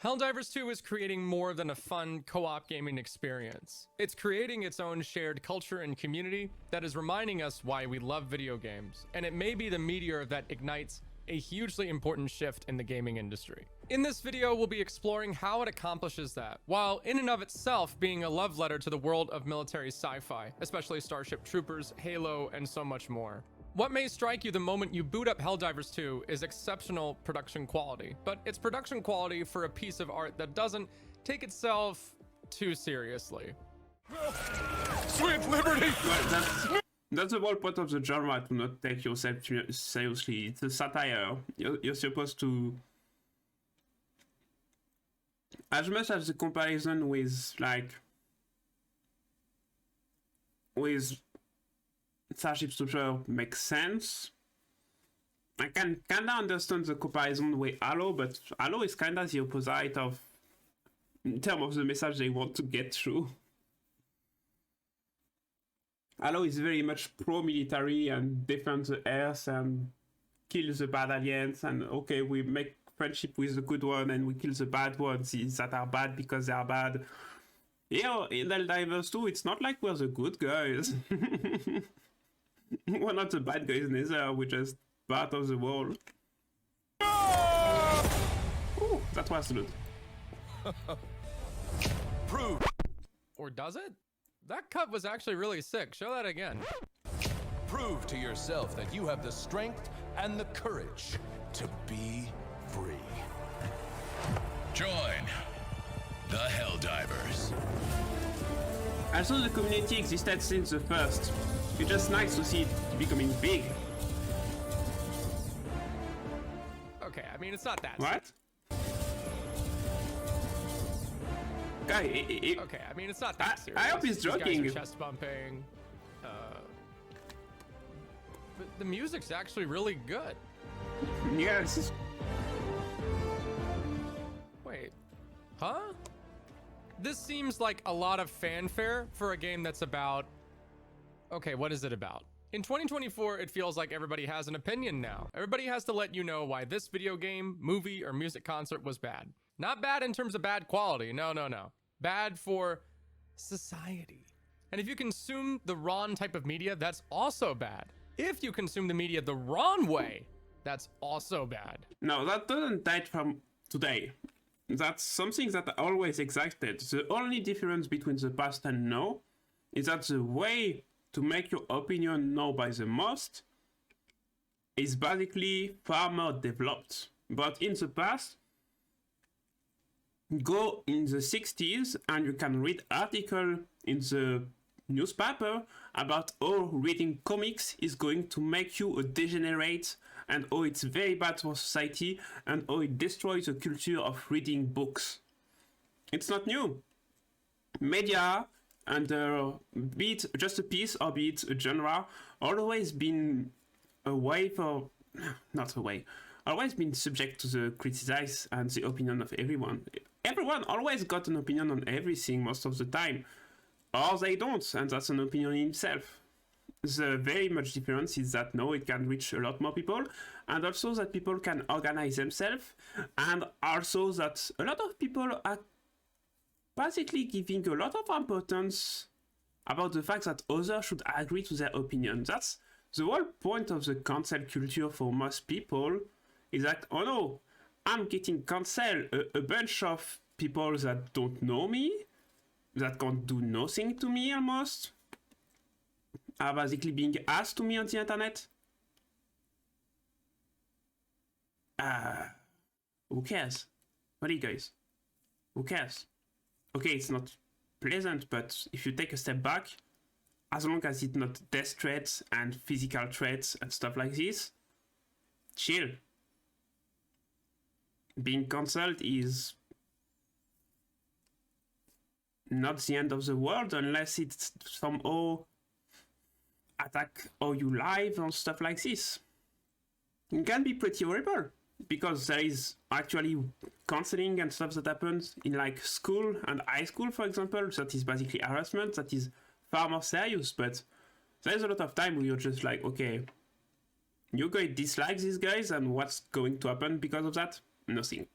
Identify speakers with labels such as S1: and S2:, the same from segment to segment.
S1: Helldivers 2 is creating more than a fun co-op gaming experience. It's creating its own shared culture and community that is reminding us why we love video games, and it may be the meteor that ignites a hugely important shift in the gaming industry. In this video, we'll be exploring how it accomplishes that, while in and of itself being a love letter to the world of military sci-fi, especially Starship Troopers, Halo, and so much more. What may strike you the moment you boot up Helldivers 2 is exceptional production quality, but it's production quality for a piece of art that doesn't take itself too seriously.
S2: Sweet liberty!
S3: That's the whole point of the genre, to not take yourself seriously. It's a satire. You're supposed to... As much as the comparison with, like... with Starship Troopers makes sense, I can kinda understand the comparison with Halo, but Halo is kinda the opposite of... in terms of the message they want to get through. Halo is very much pro-military and defend the Earth and kill the bad aliens, and okay, we make friendship with the good one and we kill the bad ones that are bad because they are bad. Yeah, in Helldivers 2, it's not like we're the good guys. We're not the bad guys neither, we're just part of the world. Ooh, that was good.
S2: Prove.
S1: Or does it? That cut was actually really sick. Show that again.
S2: Prove to yourself that you have the strength and the courage to be free.
S4: Join the Helldivers.
S3: Also, the community existed since the first. It's just nice to see it becoming big.
S1: Okay, I mean, it's not that.
S3: What? Guy,
S1: Okay, I mean, it's not that serious.
S3: I hope he's joking.
S1: These guys are chest bumping. But the music's actually really good.
S3: Yes.
S1: Wait, huh? This seems like a lot of fanfare for a game that's about... Okay, what is it about? In 2024, it feels like everybody has an opinion now. Everybody has to let you know why this video game, movie, or music concert was bad. Not bad in terms of bad quality, no. Bad for society. And if you consume the wrong type of media, that's also bad. If you consume the media the wrong way, that's also bad.
S3: No, that doesn't date from today. That's something that always existed. The only difference between the past and now is that the way to make your opinion known by the most is basically far more developed. But in the past, go in the 60s and you can read article in the newspaper about how reading comics is going to make you a degenerate and how it's very bad for society and how it destroys the culture of reading books. It's not new. Media, and be it just a piece or be it a genre, always been a way for... not a way. Always been subject to the criticize and the opinion of everyone. Everyone always got an opinion on everything most of the time. Or they don't, and that's an opinion in itself. The very much difference is that now it can reach a lot more people, and also that people can organize themselves, and also that a lot of people are basically giving a lot of importance about the fact that others should agree to their opinion. That's the whole point of the cancel culture for most people, is that, oh no, I'm getting cancelled. A bunch of people that don't know me, that can't do nothing to me almost, are basically being asked to me on the internet. Who cares? What do you guys? Who cares? Okay, it's not pleasant, but if you take a step back, as long as it's not death threats and physical threats and stuff like this, chill. Being cancelled is not the end of the world unless it's somehow attack how you live and stuff like this. It can be pretty horrible because there is actually counseling and stuff that happens in like school and high school, for example, that is basically harassment, that is far more serious, but there's a lot of time where you're just like, okay, you're going to dislike these guys and what's going to happen because of that? Nothing.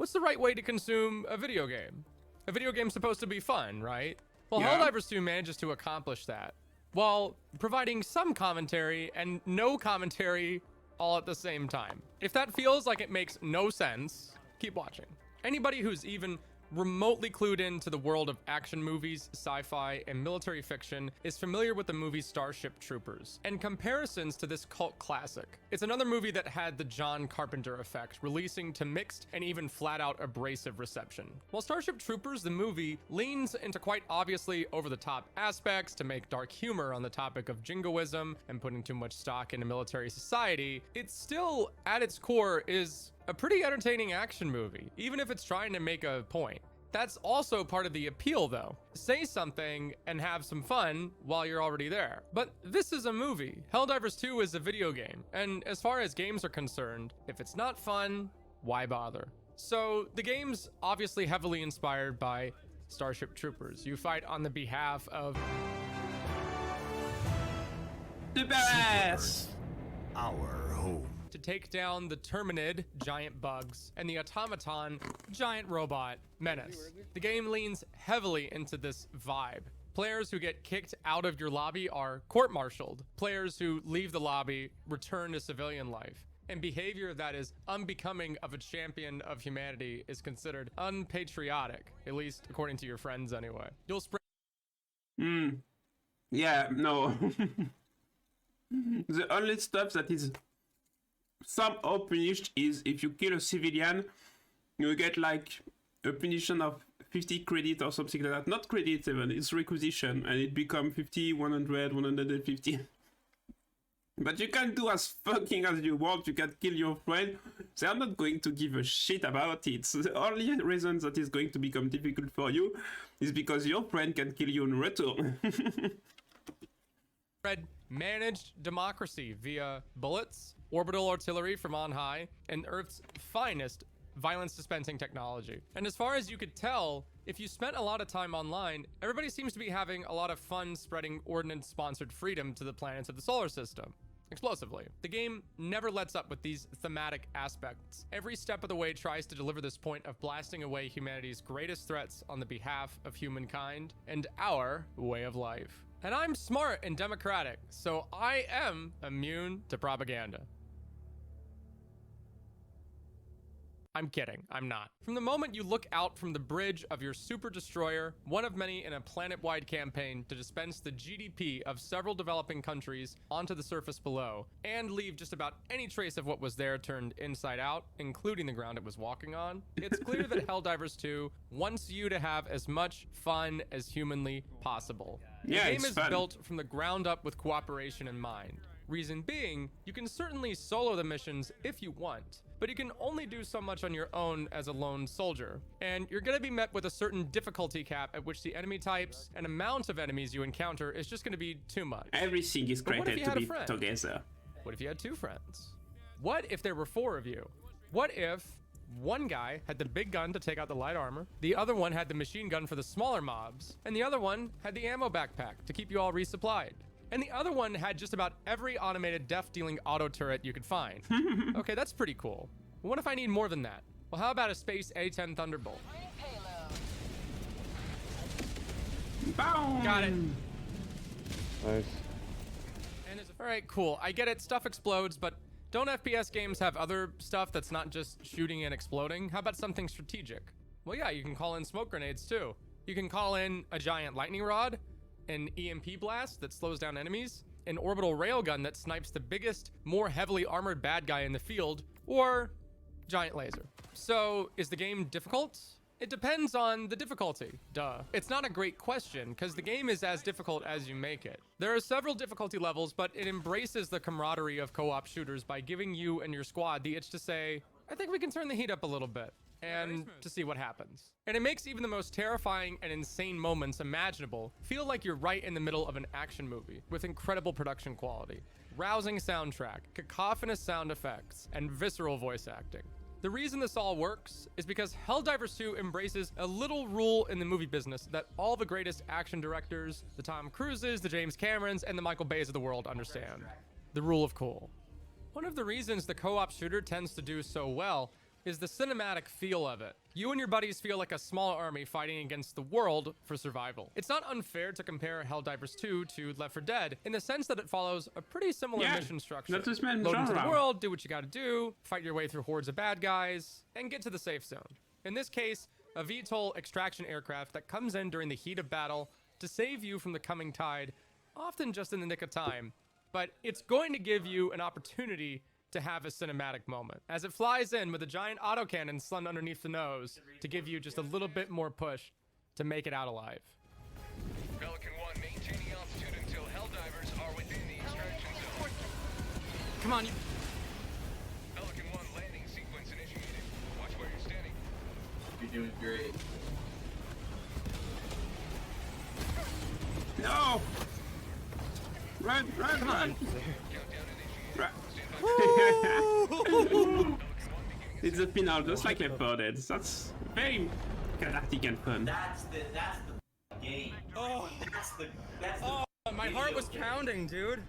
S1: what's the right way to consume a video game? A video game's supposed to be fun, right? Well,
S3: Yeah.
S1: Helldivers 2 manages to accomplish that while providing some commentary and no commentary all at the same time. If that feels like it makes no sense, keep watching. Anybody who's even remotely clued into the world of action movies, sci-fi, and military fiction is familiar with the movie Starship Troopers and comparisons to this cult classic. It's another movie that had the John Carpenter effect, releasing to mixed and even flat-out abrasive reception. While Starship Troopers, the movie, leans into quite obviously over-the-top aspects to make dark humor on the topic of jingoism and putting too much stock into military society, it still, at its core, is a pretty entertaining action movie, even if it's trying to make a point. That's also part of the appeal though. Say something and have some fun while you're already there. But this is a movie. Helldivers 2 is a video game. And as far as games are concerned, if it's not fun, why bother? So the game's obviously heavily inspired by Starship Troopers. You fight on the behalf of
S3: The badass!
S4: Our home.
S1: to take down the Terminid, giant bugs, and the Automaton, giant robot, menace. The game leans heavily into this vibe. Players who get kicked out of your lobby are court-martialed. Players who leave the lobby return to civilian life. And behavior that is unbecoming of a champion of humanity is considered unpatriotic, at least according to your friends anyway. You'll spread
S3: Yeah, no. The only stuff that is somehow punished is if you kill a civilian, you get like a punition of 50 credit or something like that. Not credit even, it's requisition, and it become 50, 100, 150. But you can do as fucking as you want, you can kill your friend. They are not going to give a shit about it. So the only reason that is going to become difficult for you is because your friend can kill you in return.
S1: managed democracy via bullets, orbital artillery from on high, and Earth's finest violence dispensing technology. And as far as you could tell, if you spent a lot of time online, everybody seems to be having a lot of fun spreading ordnance-sponsored freedom to the planets of the solar system. Explosively. The game never lets up with these thematic aspects. Every step of the way tries to deliver this point of blasting away humanity's greatest threats on the behalf of humankind and our way of life. And I'm smart and democratic, so I am immune to propaganda. I'm kidding, I'm not. From the moment you look out from the bridge of your super destroyer, one of many in a planet-wide campaign to dispense the GDP of several developing countries onto the surface below, and leave just about any trace of what was there turned inside out, including the ground it was walking on, it's clear that Helldivers 2 wants you to have as much fun as humanly possible.
S3: Yeah,
S1: the game
S3: it's
S1: is
S3: fun.
S1: built from the ground up with cooperation in mind. Reason being, you can certainly solo the missions if you want, but you can only do so much on your own as a lone soldier. And you're gonna be met with a certain difficulty cap at which the enemy types and amount of enemies you encounter is just gonna be too much.
S3: Everything is
S1: But what if
S3: created
S1: you
S3: to
S1: had a
S3: be
S1: friend?
S3: together.
S1: What if you had two friends? What if there were four of you? What if one guy had the big gun to take out the light armor, the other one had the machine gun for the smaller mobs, and the other one had the ammo backpack to keep you all resupplied? And the other one had just about every automated death-dealing auto turret you could find. Okay, that's pretty cool. What if I need more than that? Well, how about a Space A-10 Thunderbolt?
S3: Boom!
S1: Got it.
S5: Nice.
S1: All right, cool. I get it. Stuff explodes, but don't FPS games have other stuff that's not just shooting and exploding? How about something strategic? Well, yeah, you can call in smoke grenades too. You can call in a giant lightning rod, an EMP blast that slows down enemies, an orbital railgun that snipes the biggest, more heavily armored bad guy in the field, or giant laser. So, is the game difficult? It depends on the difficulty, duh. It's not a great question, because the game is as difficult as you make it. There are several difficulty levels, but it embraces the camaraderie of co-op shooters by giving you and your squad the itch to say, I think we can turn the heat up a little bit, and to see what happens. And it makes even the most terrifying and insane moments imaginable feel like you're right in the middle of an action movie, with incredible production quality, rousing soundtrack, cacophonous sound effects, and visceral voice acting. The reason this all works is because Helldivers 2 embraces a little rule in the movie business that all the greatest action directors, the Tom Cruises, the James Camerons, and the Michael Bays of the world understand. The rule of cool. One of the reasons the co-op shooter tends to do so well is the cinematic feel of it. You and your buddies feel like a small army fighting against the world for survival. It's not unfair to compare Helldivers 2 to Left 4 Dead in the sense that it follows a pretty similar mission structure.
S3: That's the main
S1: Load into the
S3: genre.
S1: world, do what you gotta do, fight your way through hordes of bad guys, and get to the safe zone. In this case, a VTOL extraction aircraft that comes in during the heat of battle to save you from the coming tide, often just in the nick of time, but it's going to give you an opportunity to have a cinematic moment, as it flies in with a giant autocannon slung underneath the nose to give you just a little bit more push to make it out alive.
S6: Pelican 1, maintaining altitude until Helldivers are within the extraction zone.
S1: Come on, you...
S6: Pelican 1, landing sequence initiated. Watch where you're standing.
S7: You're doing great.
S3: No! Run, run, run! It's a final, just like Left 4 Dead. That's very cathartic and fun.
S7: That's the game.
S1: Oh.
S7: That's the
S1: My
S7: video
S1: heart was
S7: game.
S1: pounding, dude.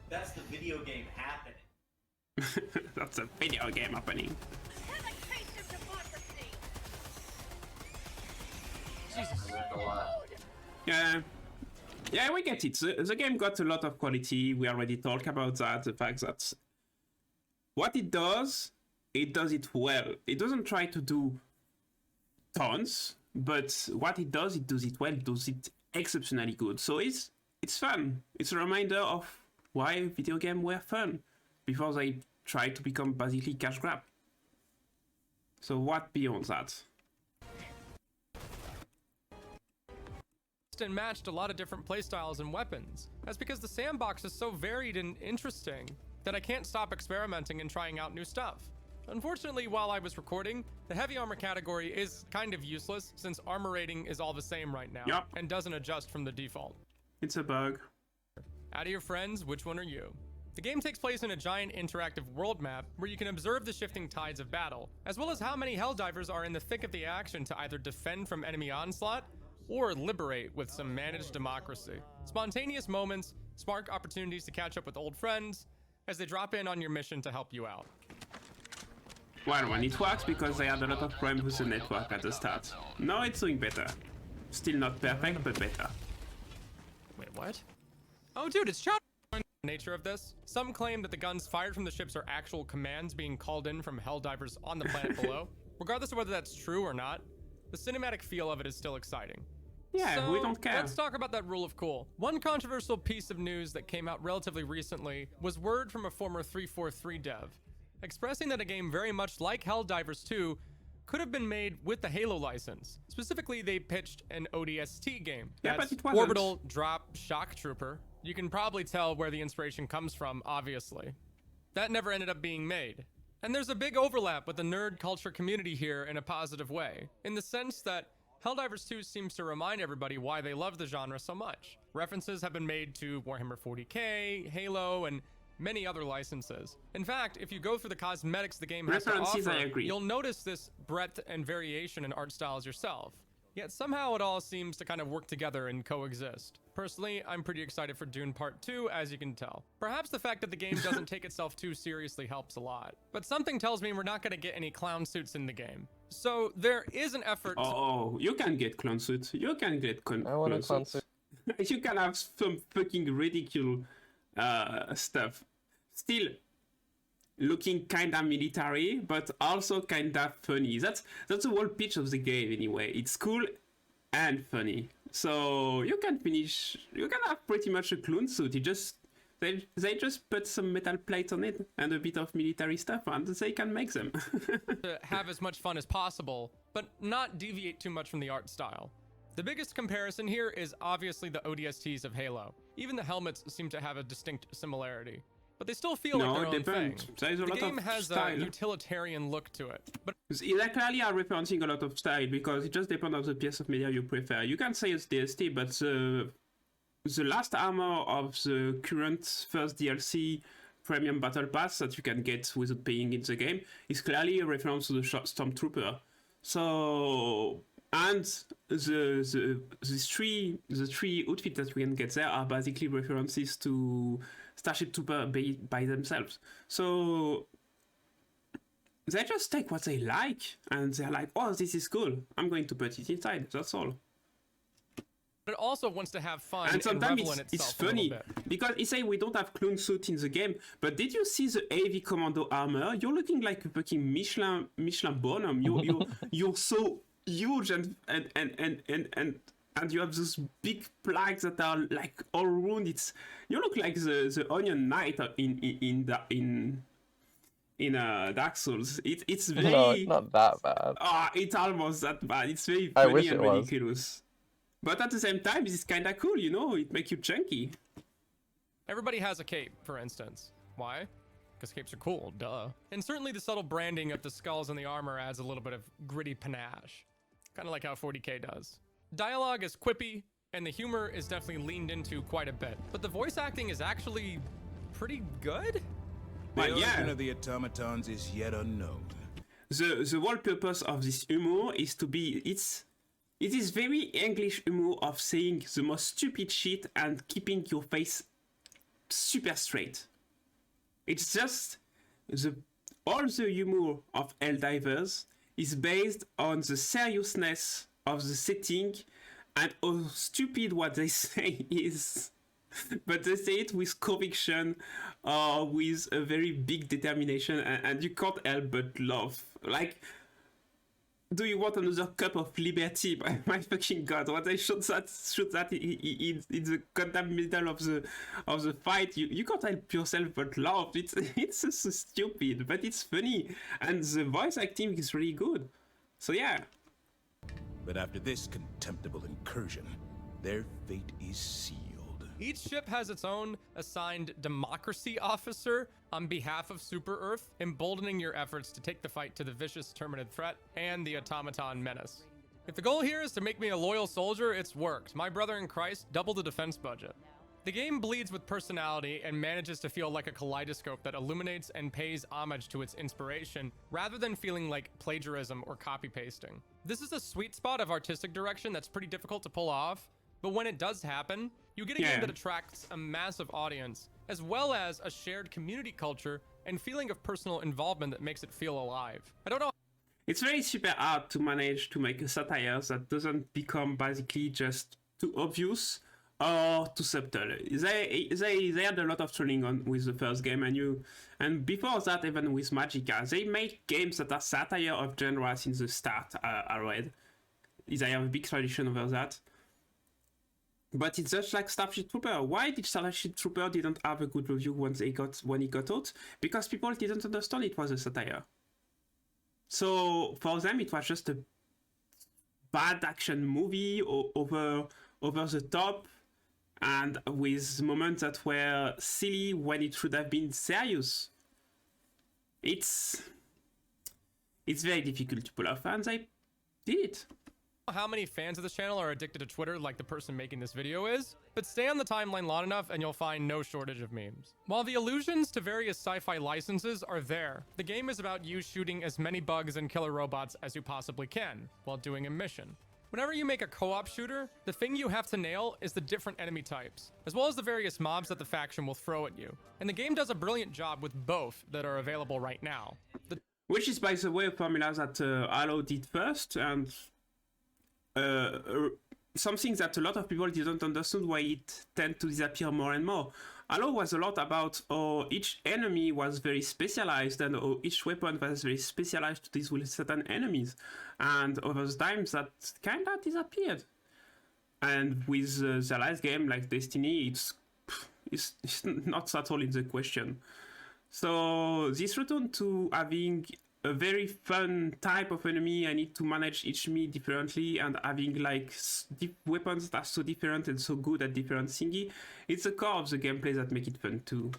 S7: That's the video game happening.
S3: That's a video game happening.
S1: Jesus.
S7: I learned a lot.
S3: Yeah, we get it. The game got a lot of quality. We already talked about that. The fact that what it does it well. It doesn't try to do tons, but what it does it well. It does it exceptionally good. So it's fun. It's a reminder of why video games were fun before they tried to become basically cash grab. So what beyond that?
S1: And matched a lot of different playstyles and weapons. That's because the sandbox is so varied and interesting that I can't stop experimenting and trying out new stuff. Unfortunately, while I was recording, the heavy armor category is kind of useless since armor rating is all the same right now and doesn't adjust from the default.
S3: It's a bug.
S1: Out of your friends, which one are you? The game takes place in a giant interactive world map where you can observe the shifting tides of battle, as well as how many Helldivers are in the thick of the action to either defend from enemy onslaught or liberate with some managed democracy. Spontaneous moments spark opportunities to catch up with old friends as they drop in on your mission to help you out.
S3: Well, when it works because I had a lot of problems with the network at the start. Now it's doing better. Still not perfect, but better.
S1: Wait, what? Oh, dude, it's shot. Nature of this. Some claim that the guns fired from the ships are actual commands being called in from Helldivers on the planet below. Regardless of whether that's true or not, the cinematic feel of it is still exciting.
S3: Yeah,
S1: So,
S3: we don't care.
S1: Let's talk about that rule of cool. One controversial piece of news that came out relatively recently was word from a former 343 dev, expressing that a game very much like Helldivers 2 could have been made with the Halo license. Specifically, they pitched an ODST game.
S3: Yeah,
S1: That's
S3: but it wasn't.
S1: Orbital Drop Shock Trooper. You can probably tell where the inspiration comes from, obviously. That never ended up being made. And there's a big overlap with the nerd culture community here in a positive way, in the sense that Helldivers 2 seems to remind everybody why they love the genre so much. References have been made to Warhammer 40k, Halo, and many other licenses. In fact, if you go through the cosmetics the game has to
S3: References,
S1: offer,
S3: I agree.
S1: you'll notice this breadth and variation in art styles yourself. Yet somehow it all seems to kind of work together and coexist. Personally, I'm pretty excited for Dune Part 2, as you can tell. Perhaps the fact that the game doesn't take itself too seriously helps a lot. But something tells me we're not going to get any clown suits in the game. So there is an effort to...
S3: Oh, you can get clown suits. You can get
S5: I want a
S3: clown suits. You can have some fucking ridiculous stuff. Still looking kinda military, but also kinda funny. That's the whole pitch of the game anyway. It's cool and funny. So you can have pretty much a clown suit. They just put some metal plates on it and a bit of military stuff, and they can make them.
S1: to have as much fun as possible, but not deviate too much from the art style. The biggest comparison here is obviously the ODSTs of Halo. Even the helmets seem to have a distinct similarity, but they still feel like their own thing.
S3: There's a
S1: The
S3: lot
S1: game
S3: of
S1: has
S3: style.
S1: a utilitarian look to it, but
S3: They clearly are referencing a lot of style because it just depends on the piece of media you prefer. You can say it's DST, but the last armor of the current first DLC premium battle pass that you can get without paying in the game is clearly a reference to the Stormtrooper. So, and the three outfits that we can get there are basically references to Starship Trooper by themselves. So they just take what they like and they're like, oh, this is cool. I'm going to put it inside. That's all.
S1: But it also wants to have fun
S3: And sometimes
S1: revel in
S3: it's
S1: itself
S3: funny
S1: a little bit.
S3: because he say we don't have clone suit in the game, but did you see the AV Commando armor? You're looking like a fucking Michelin bonum. You're so huge and you have those big plaques that are like all round. You look like the Onion Knight in Dark Souls. It's very
S5: No, not that bad.
S3: it's almost that bad. It's very
S5: I
S3: funny
S5: wish
S3: and
S5: it was.
S3: ridiculous. But at the same time, it's kind of cool, you know? It makes you chunky.
S1: Everybody has a cape, for instance. Why? Because capes are cool, duh. And certainly the subtle branding of the skulls and the armor adds a little bit of gritty panache. Kind of like how 40k does. Dialogue is quippy, and the humor is definitely leaned into quite a bit. But the voice acting is actually pretty good?
S3: But
S4: The
S3: yeah,
S4: origin of the automatons is yet unknown.
S3: the whole purpose of this humor is to be... It is very English humor of saying the most stupid shit and keeping your face super straight. It's just all the humor of Helldivers is based on the seriousness of the setting and how stupid what they say is. But they say it with conviction, with a very big determination, and you can't help but laugh. Like, do you want another cup of liberty? My fucking god! When they shoot that in the goddamn middle of the fight, you can't help yourself but laugh. It's so stupid, but it's funny, and the voice acting is really good. So yeah.
S4: But after this contemptible incursion, their fate is sealed.
S1: Each ship has its own assigned democracy officer on behalf of Super Earth, emboldening your efforts to take the fight to the vicious Terminid threat and the automaton menace. If the goal here is to make me a loyal soldier, it's worked. My brother in Christ doubled the defense budget. The game bleeds with personality and manages to feel like a kaleidoscope that illuminates and pays homage to its inspiration, rather than feeling like plagiarism or copy-pasting. This is a sweet spot of artistic direction that's pretty difficult to pull off, but when it does happen, you get a game that attracts a massive audience, as well as a shared community culture and feeling of personal involvement that makes it feel alive. I don't know.
S3: It's very super hard to manage to make a satire that doesn't become basically just too obvious or too subtle. They had a lot of training on with the first game, and before that, even with Magica, they make games that are satire of genres in the start. I read they have a big tradition over that. But it's just like Starship Trooper. Why did Starship Trooper didn't have a good review when it got out? Because people didn't understand it was a satire. So for them, it was just a bad action movie over the top, and with moments that were silly when it should have been serious. It's very difficult to pull off, and they did it.
S1: How many fans of this channel are addicted to Twitter like the person making this video is, but stay on the timeline long enough and you'll find no shortage of memes. While the allusions to various sci-fi licenses are there, the game is about you shooting as many bugs and killer robots as you possibly can while doing a mission. Whenever you make a co-op shooter, the thing you have to nail is the different enemy types, as well as the various mobs that the faction will throw at you. And the game does a brilliant job with both that are available right now.
S3: Which is, by the way, a formula that Halo did first, and something that a lot of people didn't understand why it tend to disappear more and more. Halo was a lot about how each enemy was very specialized and how each weapon was very specialized to deal with certain enemies. And over the time that kind of disappeared. And with the last game like Destiny, it's not at all in the question. So this return to having a very fun type of enemy, I need to manage each enemy differently, and having like weapons that are so different and so good at different thingy, it's the core of the gameplay that make it fun too.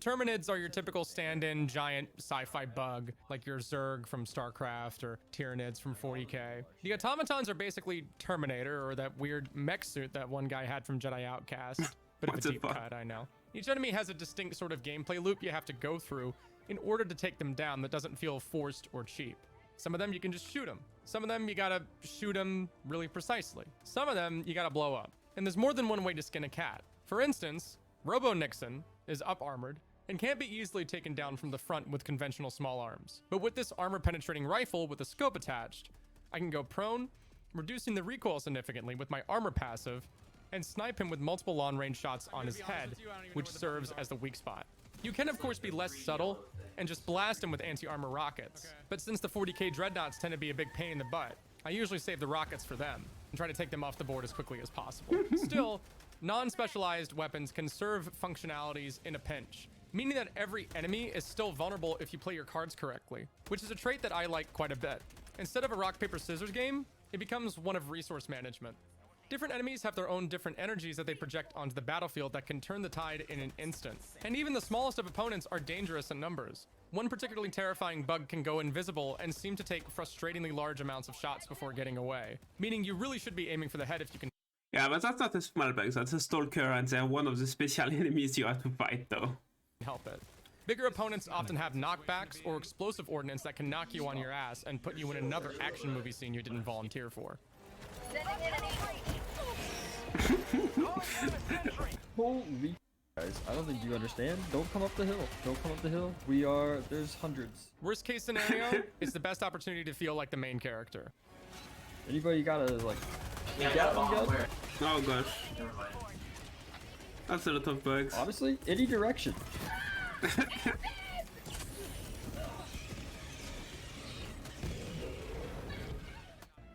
S1: Terminids are your typical stand-in giant sci-fi bug, like your Zerg from StarCraft or Tyranids from 40k. The automatons are basically Terminator, or that weird mech suit that one guy had from Jedi Outcast. Bit of a deep cut, I know. Each enemy has a distinct sort of gameplay loop you have to go through in order to take them down that doesn't feel forced or cheap. Some of them you can just shoot them. Some of them you gotta shoot them really precisely. Some of them you gotta blow up. And there's more than one way to skin a cat. For instance, Robo Nixon is up armored, and can't be easily taken down from the front with conventional small arms. But with this armor-penetrating rifle with a scope attached, I can go prone, reducing the recoil significantly with my armor passive, and snipe him with multiple long-range shots on his head, which serves as the weak spot. You can, of course, be less subtle and just blast him with anti-armor rockets. But since the 40k dreadnoughts tend to be a big pain in the butt, I usually save the rockets for them and try to take them off the board as quickly as possible. Still, non-specialized weapons can serve functionalities in a pinch, meaning that every enemy is still vulnerable if you play your cards correctly, which is a trait that I like quite a bit. Instead of a rock, paper, scissors game, it becomes one of resource management. Different enemies have their own different energies that they project onto the battlefield that can turn the tide in an instant. And even the smallest of opponents are dangerous in numbers. One particularly terrifying bug can go invisible and seem to take frustratingly large amounts of shots before getting away, meaning you really should be aiming for the head if you can.
S3: Yeah, but that's not a small bug, that's a stalker, and they're one of the special enemies you have to fight though.
S1: Help it. Bigger opponents often have knockbacks or explosive ordnance that can knock you on your ass and put you in another action movie scene you didn't volunteer for.
S8: Holy guys, I don't think you understand. Don't come up the hill. Don't come up the hill. There's hundreds.
S1: Worst case scenario, it's the best opportunity to feel like the main character.
S8: Anybody gotta like
S7: Yeah, I
S8: get
S7: got
S8: them,
S7: bomb. Where?
S3: Oh gosh,
S7: Never mind.
S3: that's a lot of bugs.
S8: honestly, any direction.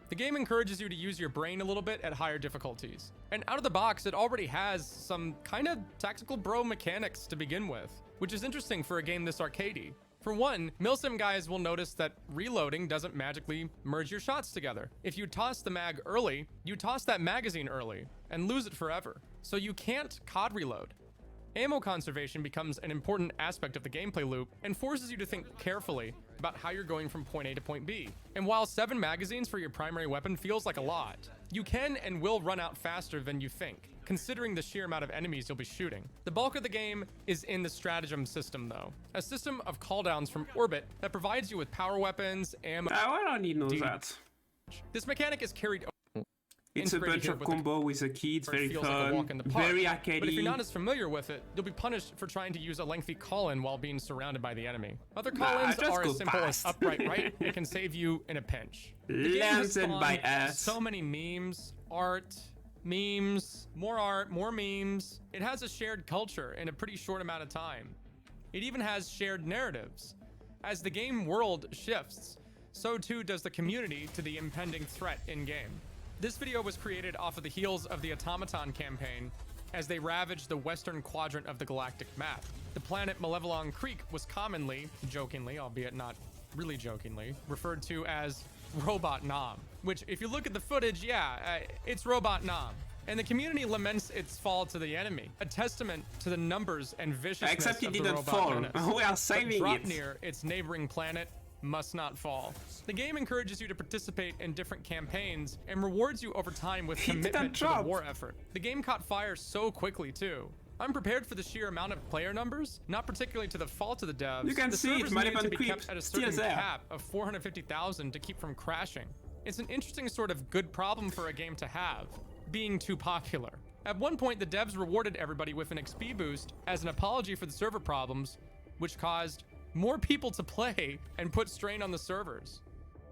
S1: The game encourages you to use your brain a little bit at higher difficulties. And out of the box, it already has some kind of tactical bro mechanics to begin with, which is interesting for a game this arcadey. For one, milsim guys will notice that reloading doesn't magically merge your shots together. If you toss the mag early, you toss that magazine early and lose it forever. So you can't COD reload. Ammo conservation becomes an important aspect of the gameplay loop and forces you to think carefully about how you're going from point A to point B. And while 7 magazines for your primary weapon feels like a lot, you can and will run out faster than you think, considering the sheer amount of enemies you'll be shooting. The bulk of the game is in the stratagem system though, a system of cooldowns from orbit that provides you with power weapons, ammo.
S3: I don't need to know that.
S1: This mechanic is carried
S3: It's a
S1: integrated
S3: bunch
S1: here
S3: of
S1: with the
S3: combo with a key, it's
S1: where it
S3: very
S1: feels like a
S3: fun,
S1: walk in the park.
S3: very arcadey.
S1: But if you're not as familiar with it, you'll be punished for trying to use a lengthy call-in while being surrounded by the enemy. Other call-ins
S3: just
S1: are
S3: go
S1: as simple
S3: fast.
S1: as upright right. It can save you in a pinch. The game has
S3: Landed by
S1: spawned
S3: us.
S1: so many memes, art, memes, more memes. It has a shared culture in a pretty short amount of time. It even has shared narratives. As the game world shifts, so too does the community to the impending threat in-game. This video was created off of the heels of the Automaton campaign as they ravaged the western quadrant of the galactic map. The planet Malevelon Creek was commonly, jokingly, albeit not really jokingly, referred to as Robot Nom, which if you look at the footage, it's Robot Nom. And the community laments its fall to the enemy, a testament to the numbers and viciousness
S3: Except it
S1: of the
S3: didn't
S1: robot
S3: fall.
S1: menace.
S3: We are
S1: But
S3: saving
S1: drop
S3: it.
S1: near its neighboring planet must not fall. The game encourages you to participate in different campaigns and rewards you over time with
S3: It didn't
S1: commitment to the
S3: drop.
S1: war effort. The game caught fire so quickly too. I'm prepared for the sheer amount of player numbers, not particularly to the fault of the devs.
S3: You can
S1: the
S3: see it,
S1: servers
S3: might
S1: needed to
S3: even
S1: be
S3: creep
S1: kept at a
S3: still
S1: certain
S3: there.
S1: cap of 450,000 to keep from crashing. It's an interesting sort of good problem for a game to have, being too popular. At one point, the devs rewarded everybody with an XP boost as an apology for the server problems, which caused more people to play and put strain on the servers.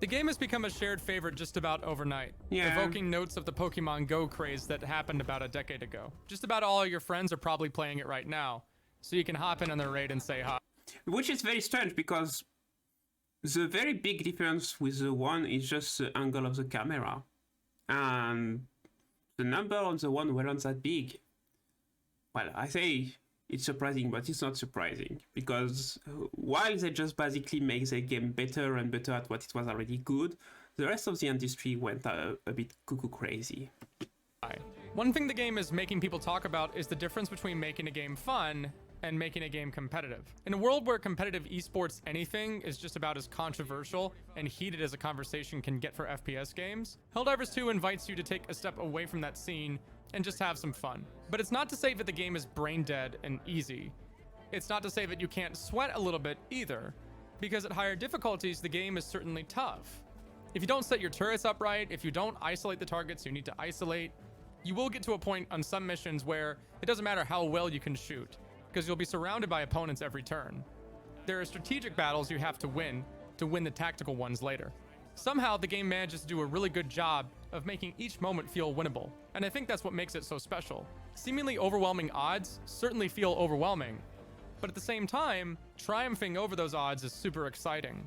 S1: The game has become a shared favorite just about overnight,
S3: Yeah.
S1: evoking notes of the Pokemon Go craze that happened about a decade ago. Just about all your friends are probably playing it right now, so you can hop in on their raid and say hi.
S3: Which is very strange because the very big difference with the one is just the angle of the camera. And the number on the one weren't that big. Well, I say it's surprising, but it's not surprising. Because while they just basically make the game better and better at what it was already good, the rest of the industry went a bit cuckoo crazy.
S1: One thing the game is making people talk about is the difference between making a game fun and making a game competitive. In a world where competitive esports anything is just about as controversial and heated as a conversation can get for FPS games, Helldivers 2 invites you to take a step away from that scene and just have some fun. But it's not to say that the game is brain dead and easy. It's not to say that you can't sweat a little bit either, because at higher difficulties, the game is certainly tough. If you don't set your turrets up right, if you don't isolate the targets you need to isolate, you will get to a point on some missions where it doesn't matter how well you can shoot. because you'll be surrounded by opponents every turn. There are strategic battles you have to win the tactical ones later. Somehow, the game manages to do a really good job of making each moment feel winnable, and I think that's what makes it so special. Seemingly overwhelming odds certainly feel overwhelming, but at the same time, triumphing over those odds is super exciting.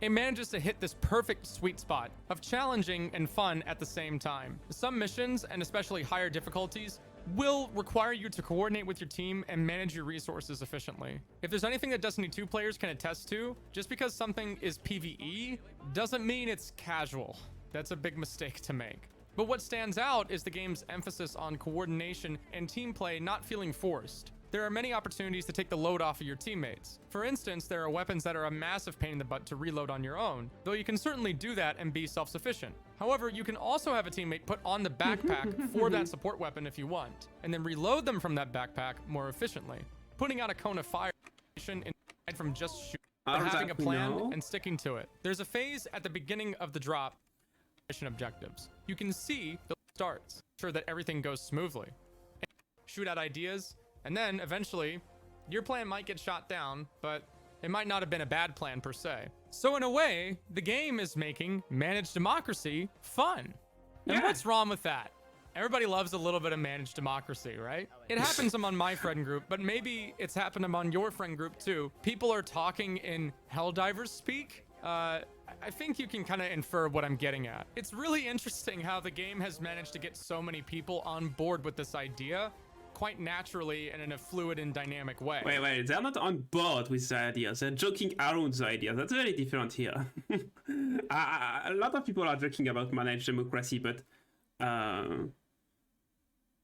S1: It manages to hit this perfect sweet spot of challenging and fun at the same time. Some missions, and especially higher difficulties, will require you to coordinate with your team and manage your resources efficiently. If there's anything that Destiny 2 players can attest to, just because something is PvE doesn't mean it's casual. That's a big mistake to make. But what stands out is the game's emphasis on coordination and team play not feeling forced. There are many opportunities to take the load off of your teammates. For instance, there are weapons that are a massive pain in the butt to reload on your own, though you can certainly do that and be self-sufficient. However, you can also have a teammate put on the backpack for that support weapon if you want, and then reload them from that backpack more efficiently. Putting out a cone of fire from just shooting, but having a plan and sticking to it. There's a phase at the beginning of the drop mission objectives. You can see the starts, sure that everything goes smoothly. Shoot out ideas, and then eventually your plan might get shot down, but it might not have been a bad plan per se. So in a way, the game is making managed democracy fun. And what's wrong with that? Everybody loves a little bit of managed democracy, right? It happens among my friend group, but maybe it's happened among your friend group too. People are talking in Helldivers speak. I think you can kind of infer what I'm getting at. It's really interesting how the game has managed to get so many people on board with this idea quite naturally and in a fluid and dynamic way.
S3: Wait, they're not on board with the ideas. They're joking around the idea. That's very different here. A lot of people are joking about managed democracy, but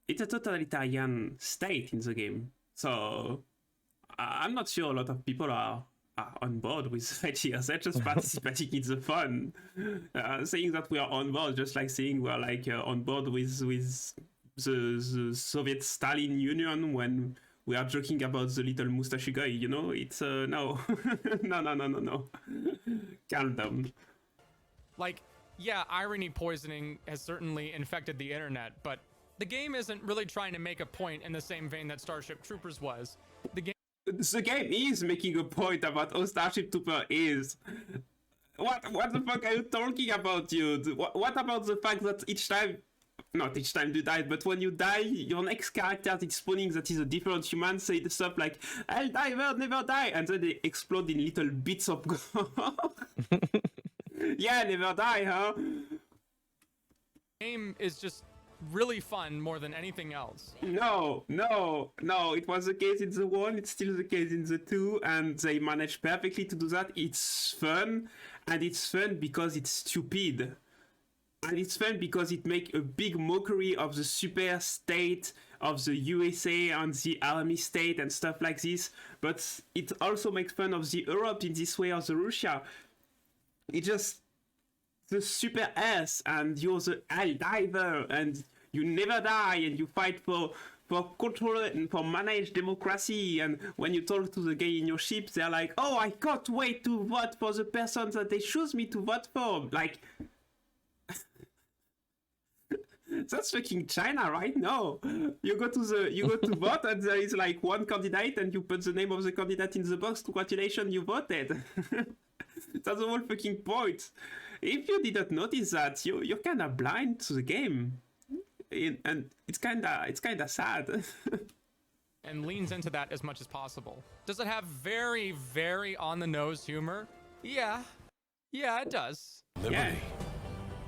S3: it's a totalitarian state in the game. So I'm not sure a lot of people are on board with the ideas. They're just participating in the fun. Saying that we are on board, just like saying we're like on board with the Soviet Stalin Union when we are joking about the little mustache guy, you know? It's no. no. Calm down.
S1: Like, yeah, irony poisoning has certainly infected the internet, but the game isn't really trying to make a point in the same vein that Starship Troopers was. The game
S3: is making a point about how Starship Trooper is. What the fuck are you talking about, dude? What about the fact that not each time you die, but when you die, your next character is spawning that is a different human, say the stuff like, Helldiver never die, and then they explode in little bits of gore. Yeah, never die, huh?
S1: Game is just really fun more than anything else.
S3: No, it was the case in the 1, it's still the case in the 2, and they managed perfectly to do that. It's fun, and it's fun because it's stupid. And it's fun because it makes a big mockery of the super state of the USA and the army state and stuff like this. But it also makes fun of the Europe in this way, or the Russia. It's just the super S, and you're the Helldiver, and you never die, and you fight for control and for managed democracy. And when you talk to the guy in your ship, they're like, oh, I can't wait to vote for the person that they choose me to vote for. Like, that's fucking China, right? No, you go to vote, and there is like one candidate, and you put the name of the candidate in the box. Congratulations, you voted. That's the whole fucking point. If you didn't notice that, you're kind of blind to the game, and it's kind of sad.
S1: And leans into that as much as possible. Does it have very, very on the nose humor? Yeah, it does.
S2: Liberty.
S3: Yeah.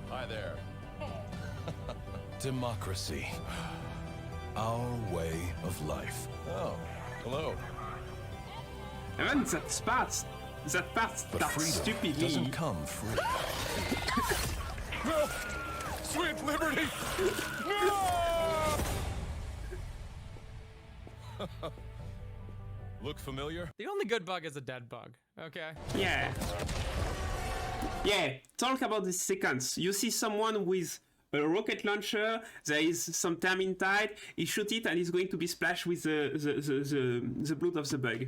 S2: Hi there. Democracy. Our way of life. Oh, hello.
S3: And then that part
S2: The
S3: starts
S2: freedom
S3: stupidly.
S2: doesn't come free. No! Sweet liberty! No! Look familiar?
S1: The only good bug is a dead bug, okay?
S3: Yeah, talk about the sequence. You see someone with a rocket launcher, there is some termite, he shoots it, and he's going to be splashed with the blood of the bug.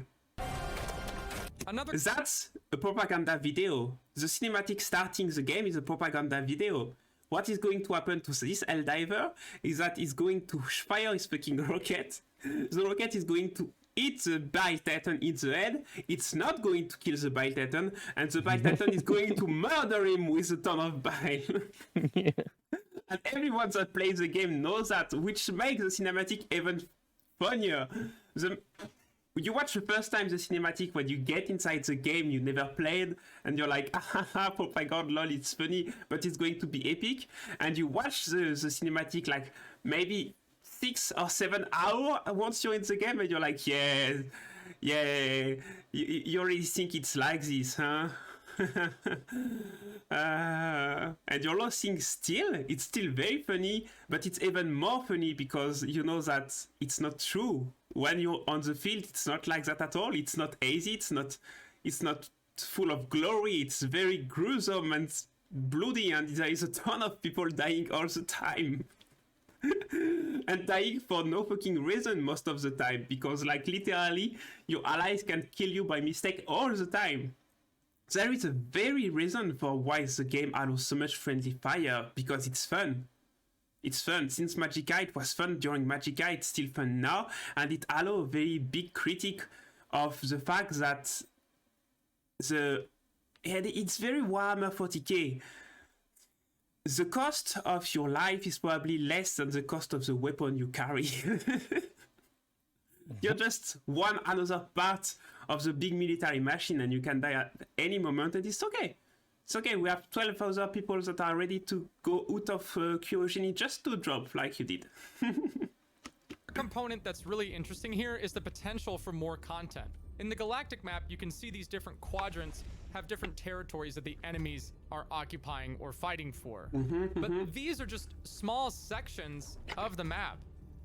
S3: That's a propaganda video. The cinematic starting the game is a propaganda video. What is going to happen to this Helldiver is that he's going to fire his fucking rocket. The rocket is going to hit the Bile Titan in the head, it's not going to kill the Bile Titan, and the Bile Titan is going to murder him with a ton of bile. And everyone that plays the game knows that, which makes the cinematic even funnier. You watch the first time the cinematic when you get inside the game you never played, and you're like, oh my god, lol, it's funny, but it's going to be epic. And you watch the cinematic like maybe 6 or 7 hours once you're in the game, and you're like, yeah, you already think it's like this, huh? And you're losing still. It's still very funny, but it's even more funny because you know that it's not true. When you're on the field, it's not like that at all. It's not easy. It's not full of glory. It's very gruesome and bloody, and there is a ton of people dying all the time. And dying for no fucking reason most of the time, because like literally your allies can kill you by mistake all the time. There is a very reason for why the game allows so much friendly fire, because it's fun. It's fun. Since Magicka, it was fun during Magicka, it's still fun now, and it allows a very big critique of the fact that it's very Warhammer 40k. The cost of your life is probably less than the cost of the weapon you carry. You're just one another part of the big military machine, and you can die at any moment, and it's okay. It's okay, we have 12 other people that are ready to go out of cryogeny just to drop like you did.
S1: A component that's really interesting here is the potential for more content. In the galactic map, you can see these different quadrants have different territories that the enemies are occupying or fighting for. But these are just small sections of the map.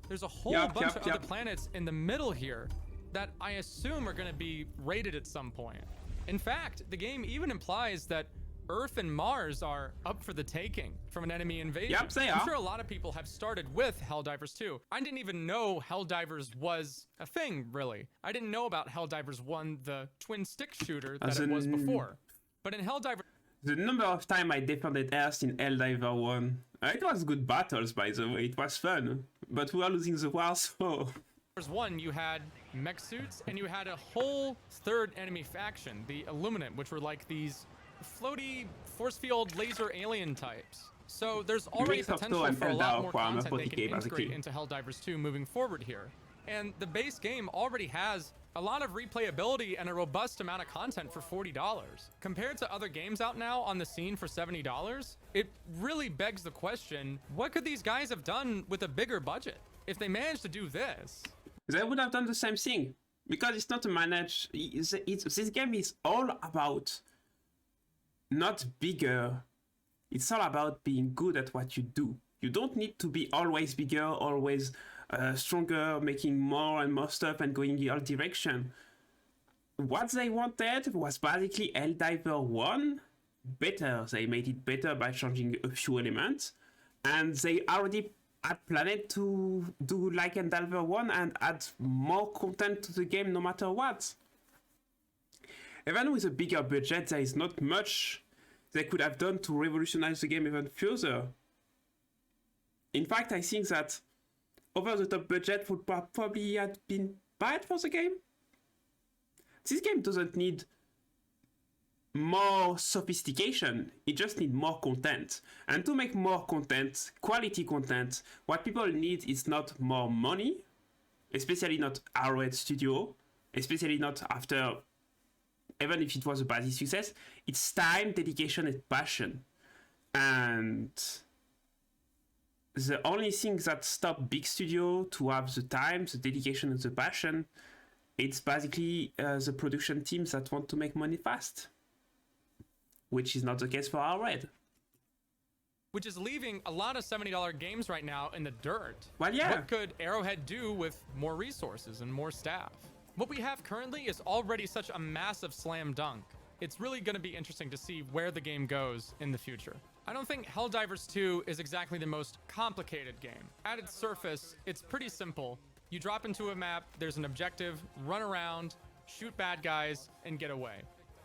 S1: There's a whole bunch of other planets in the middle here that I assume are going to be raided at some point. In fact, the game even implies that Earth and Mars are up for the taking from an enemy invasion.
S3: Yep, they are.
S1: I'm sure a lot of people have started with Helldivers 2. I didn't even know Helldivers was a thing, really. I didn't know about Helldivers 1, the twin stick shooter that it was before. But in Helldivers...
S3: The number of times I defended Earth in Helldiver 1, it was good battles, by the way, it was fun. But we are losing the war, so...
S1: There's one, you had mech suits, and you had a whole third enemy faction, the Illuminate, which were like these floaty force field laser alien types. So there's already potential for a lot more content they can integrate into Helldivers 2 moving forward here. And the base game already has a lot of replayability and a robust amount of content for $40. Compared to other games out now on the scene for $70, it really begs the question, what could these guys have done with a bigger budget? If they managed to do this...
S3: They would have done the same thing. Because it's not a managed... This game is all about not bigger. It's all about being good at what you do. You don't need to be always bigger, always stronger, making more and more stuff and going in all direction. What they wanted was basically Helldiver 1 better. They made it better by changing a few elements. And they already had planned to do like Helldivers 1 and add more content to the game no matter what. Even with a bigger budget, there is not much they could have done to revolutionize the game even further. In fact, I think that over-the-top budget would probably have been bad for the game. This game doesn't need more sophistication, it just needs more content. And to make more content, quality content, what people need is not more money, especially not Arrowhead Studio, especially not after, even if it was a bad success, it's time, dedication, and passion. And the only thing that stop big studio to have the time, the dedication, and the passion, it's basically the production teams that want to make money fast. Which is not the case for Arrowhead.
S1: Which is leaving a lot of $70 games right now in the dirt.
S3: Well, yeah.
S1: What could Arrowhead do with more resources and more staff? What we have currently is already such a massive slam dunk. It's really going to be interesting to see where the game goes in the future. I don't think Helldivers 2 is exactly the most complicated game. At its surface, it's pretty simple. You drop into a map, there's an objective, run around, shoot bad guys, and get away.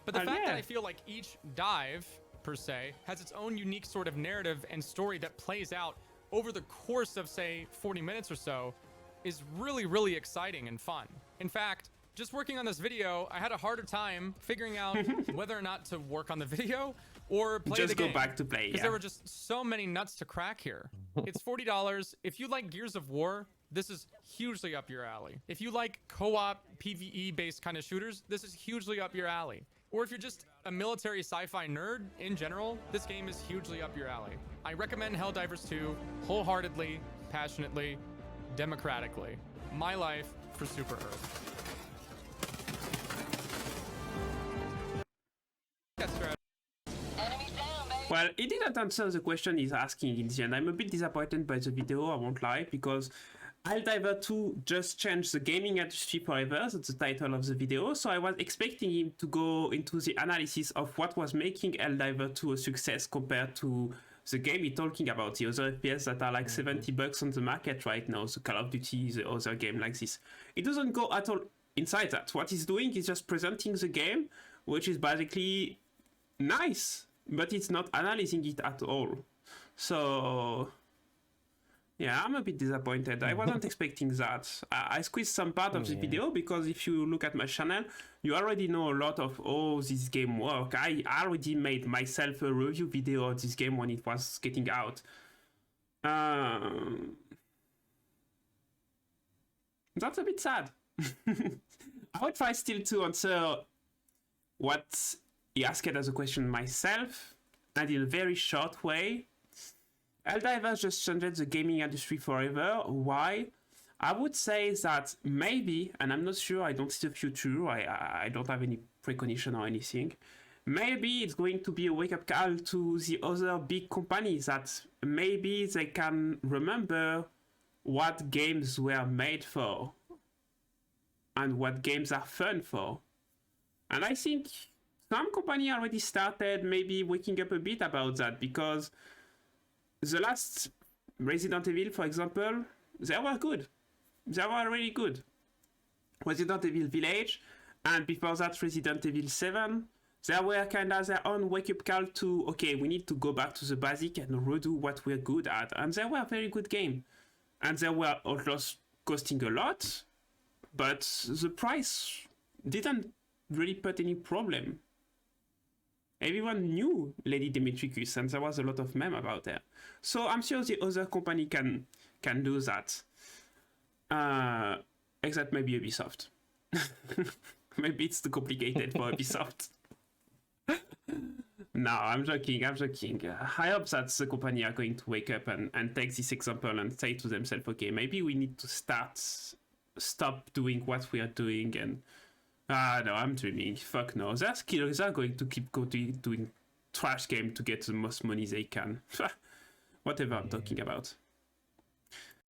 S1: But the fact that I feel like each dive, per se, has its own unique sort of narrative and story that plays out over the course of, say, 40 minutes or so, is really, really exciting and fun. In fact, just working on this video, I had a harder time figuring out whether or not to work on the video or play
S3: Just
S1: the game.
S3: go back to play,
S1: Because
S3: yeah.
S1: there were just so many nuts to crack here. It's $40. If you like Gears of War, this is hugely up your alley. If you like co-op PvE-based kind of shooters, this is hugely up your alley. Or if you're just a military sci-fi nerd in general, this game is hugely up your alley. I recommend Helldivers 2 wholeheartedly, passionately, democratically. My life for Super Earth. That's right.
S3: Well, it didn't answer the question he's asking in the end. I'm a bit disappointed by the video, I won't lie, because Helldivers 2 just changed the gaming industry forever, that's the title of the video, so I was expecting him to go into the analysis of what was making Helldivers 2 a success compared to the game he's talking about, the other FPS that are like $70 on the market right now, the Call of Duty, the other game like this. It doesn't go at all inside that. What he's doing is just presenting the game, which is basically nice, but it's not analyzing it at all. So yeah, I'm a bit disappointed. I wasn't expecting that. I squeezed some part of the video because if you look at my channel, you already know a lot of, oh, this game work. I already made myself a review video of this game when it was getting out. That's a bit sad. I would try still to answer what he asked as a question myself, and in a very short way. Helldivers just changed the gaming industry forever. Why? I would say that maybe, and I'm not sure, I don't see the future, I don't have any precognition or anything, maybe it's going to be a wake-up call to the other big companies that maybe they can remember what games were made for and what games are fun for. And I think some company already started maybe waking up a bit about that, because the last Resident Evil, for example, they were good. They were really good. Resident Evil Village, and before that Resident Evil 7, they were kind of their own wake-up call to, okay, we need to go back to the basic and redo what we're good at. And they were very good game. And they were also costing a lot, but the price didn't really put any problem. Everyone knew Lady Dimitrescu, and there was a lot of meme about her. So I'm sure the other company can do that. Except maybe Ubisoft. Maybe it's too complicated for Ubisoft. No, I'm joking. I hope that the company are going to wake up and take this example and say to themselves, okay, maybe we need to stop doing what we are doing and no, I'm dreaming. Fuck no. They're going to keep doing trash game to get the most money they can. Whatever I'm talking about.